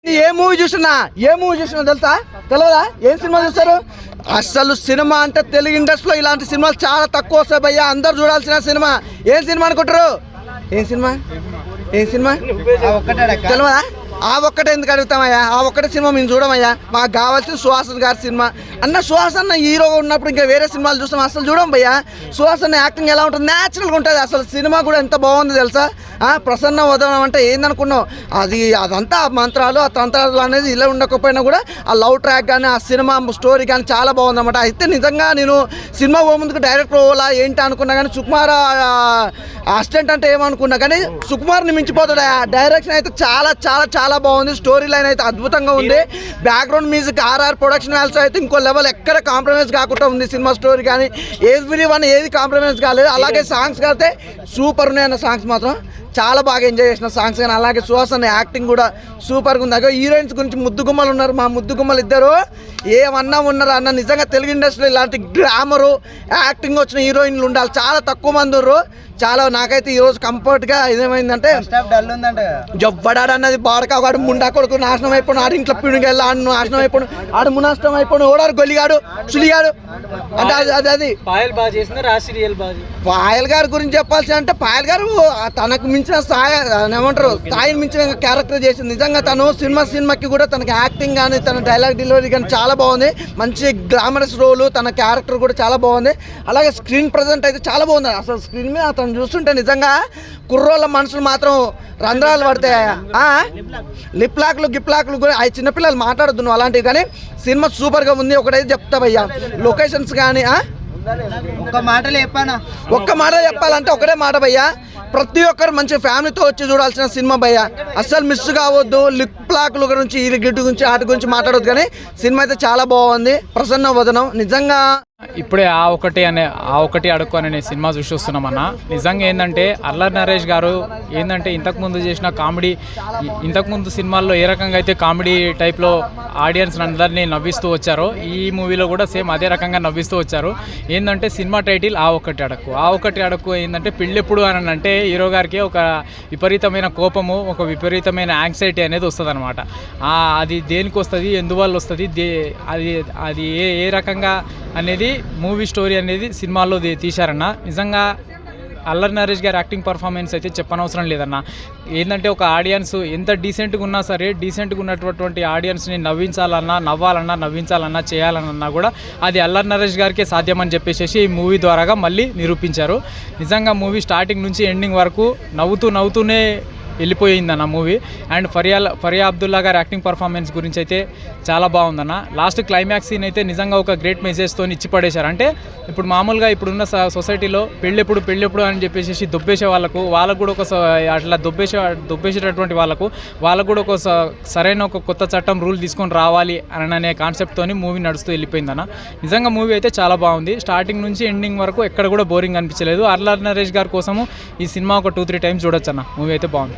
ఏ movie చూసినా తెలుసా తెలియదా? ఏం సినిమా చూస్తారు? అసలు సినిమా అంటే తెలుగు ఇండస్ట్రీలో ఇలాంటి సినిమాలు చాలా తక్కువ వస్తాయి భయ్యా. అందరు చూడాల్సిన సినిమా. ఏం సినిమా అనుకుంటారు? ఏం సినిమా తెలియదా? ఆ ఒక్కటే ఎందుకు అడుగుతామయ్యా? ఆ ఒక్కటే సినిమా మేము చూడమయ్యా. మాకు కావాల్సిన సుహాసన్ గారి సినిమా. సుహాసన్ హీరో ఉన్నప్పుడు ఇంకా వేరే సినిమాలు చూస్తాం, అసలు చూడం భయ్యా. సుహాసన్ యాక్టింగ్ ఎలా ఉంటుంది? న్యాచురల్గా ఉంటుంది. అసలు సినిమా కూడా ఎంత బాగుంది తెలుసా? ప్రసన్న వదనం అంటే ఏందనుకున్నావు? అదంతా మంత్రాలు, ఆ తంత్రాలు అనేది ఇలా ఉండకపోయినా కూడా ఆ లవ్ ట్రాక్ కానీ ఆ సినిమా స్టోరీ కానీ చాలా బాగుందన్నమాట. అయితే నిజంగా నేను సినిమా ముందుకు డైరెక్టర్ పోవాలా ఏంటి అనుకున్నా కానీ సుకుమార్ అసిస్టెంట్ అంటే ఏమనుకున్నా కానీ సుకుమార్ని మించిపోతాడు. డైరెక్షన్ అయితే చాలా చాలా చాలా బాగుంది. స్టోరీ లైన్ అయితే అద్భుతంగా ఉంది. Background music RR production values అయితే ఇంకో లెవెల్, ఎక్కడ కాంప్రమైజ్ కాకుండా ఉంది. సినిమా స్టోరీ కానీ ఏది కాంప్రమైజ్ కాలేదు. అలాగే సాంగ్స్ అయితే సూపర్ ఉన్నాయన్న సాంగ్స్ మాత్రం చాలా బాగా ఎంజాయ్ చేసిన సాంగ్స్ కానీ. అలాగే సుహాసన్ యాక్టింగ్ కూడా సూపర్గా ఉంది. అదే హీరోయిన్స్ గురించి ముద్దుగుమ్మలు ఉన్నారు. మా ముద్దుగుమ్మలు ఇద్దరు ఏమన్నా ఉన్నారు అన్న. నిజంగా తెలుగు ఇండస్ట్రీలో ఇలాంటి గ్లామరు యాక్టింగ్ వచ్చిన హీరోయిన్లు ఉండాలి. చాలా తక్కువ మంది ఉన్నారు. చాలా నాకైతే ఈరోజు కంఫర్ట్గా ఇదేమైందంటే జవ్వడాడు అన్నది బాడకాడు ముండా కొడుకు నాశనం అయిపోయిన ఆడు ఇంట్లో పిడుగు వెళ్ళి ఆడు నాశనం అయిపోయిన ఆడు మునాశనం అయిపోయిన ఓడాడు గొల్లిగాడు సులిగాడు అంటే అది పాయల్ గారి గురించి చెప్పాల్సి అంటే పాయల్ గారు తనకు మించిన స్థాయిని మించిన క్యారెక్టర్ చేసింది. నిజంగా తను సినిమాకి కూడా తనకి యాక్టింగ్ కానీ తన డైలాగ్ డెలివరీ కానీ చాలా బాగుంది. మంచి గ్లామరస్ రోలు, తన క్యారెక్టర్ కూడా చాలా బాగుంది. అలాగే స్క్రీన్ ప్రజెంట్ అయితే చాలా బాగుంది. అసలు స్క్రీన్ మీద అతను చూస్తుంటే నిజంగా కుర్రోళ్ళ మనసులు మాత్రం రంధ్రాలు పడతాయా. లిప్లాక్లు గిప్లాక్లు కూడా అవి చిన్నపిల్లలు మాట్లాడద్దు నువ్వు అలాంటివి. కానీ సినిమా సూపర్గా ఉంది. ఒకటైతే చెప్తా భయ్యా, లొకేషన్స్ కానీ ఒక్క మాట చెప్పాలంటే ఒకటే మాట భయ్యా, ప్రతి ఒక్కరు మంచి ఫ్యామిలీతో వచ్చి చూడాల్సిన సినిమా భయ్యా. అస్సలు మిస్ కావద్దు. లిప్లాక్ల గురించి ఈ గిట్టు గురించి వాటి గురించి మాట్లాడవద్దు. కానీ సినిమా అయితే చాలా బాగుంది. ప్రసన్న వదనం నిజంగా. ఇప్పుడే ఆ ఒకటి అడుక్కు అనే సినిమా చూసి వస్తున్నామన్న. నిజంగా ఏంటంటే అల్లరి నరేష్ గారు ఏంటంటే ఇంతకుముందు చేసిన కామెడీ, ఇంతకుముందు సినిమాల్లో ఏ రకంగా అయితే కామెడీ టైప్లో ఆడియన్స్ అందరినీ నవ్విస్తూ వచ్చారో ఈ మూవీలో కూడా సేమ్ అదే రకంగా నవ్విస్తూ వచ్చారు. ఏంటంటే సినిమా టైటిల్ ఆ ఒకటి అడుక్కు ఏంటంటే పెళ్ళెప్పుడు అని అంటే హీరో గారికి ఒక విపరీతమైన కోపము, ఒక విపరీతమైన యాంగ్జైటీ అనేది వస్తుంది అనమాట. అది దేనికి వస్తుంది, ఎందువల్ల వస్తుంది, అది ఏ రకంగా అనేది మూవీ స్టోరీ అనేది సినిమాల్లో తీశారన్న. నిజంగా అల్లరి నరేష్ గారి యాక్టింగ్ పర్ఫార్మెన్స్ అయితే చెప్పనవసరం లేదన్న. ఏంటంటే ఒక ఆడియన్స్ ఎంత డీసెంట్గా ఉన్నా సరే, డీసెంట్గా ఉన్నటువంటి ఆడియన్స్ని నవ్వించాలన్నా చేయాలన్నా కూడా అది అల్లరి నరేష్ గారికే సాధ్యమని చెప్పేసి ఈ మూవీ ద్వారాగా మళ్ళీ నిరూపించారు. నిజంగా మూవీ స్టార్టింగ్ నుంచి ఎండింగ్ వరకు నవ్వుతూనే వెళ్ళిపోయిందన్న మూవీ. అండ్ ఫరియా అబ్దుల్లా గారి యాక్టింగ్ పర్ఫార్మెన్స్ గురించి అయితే చాలా బాగుందన్న. లాస్ట్ క్లైమాక్స్ సీన్ అయితే నిజంగా ఒక గ్రేట్ మెసేజ్తో ఇచ్చి పడేశారు. అంటే ఇప్పుడు మామూలుగా ఇప్పుడున్న సొసైటీలో పెళ్ళెప్పుడు అని చెప్పేసి దొబ్బేసే వాళ్ళకు కూడా ఒక అట్లా దొబ్బేసేటటువంటి వాళ్ళకు కూడా ఒక సరైన ఒక కొత్త చట్టం రూల్ తీసుకొని రావాలి అనే కాన్సెప్ట్తో మూవీ నడుస్తూ వెళ్ళిపోయిందన్న. నిజంగా మూవీ అయితే చాలా బాగుంది. స్టార్టింగ్ నుంచి ఎండింగ్ వరకు ఎక్కడ కూడా బోరింగ్ అనిపించలేదు. అల్లరి నరేష్ గారి కోసము ఈ సినిమా ఒక 2-3 టైమ్స్ చూడొచ్చు అన్న. మూవీ అయితే బాగుంది.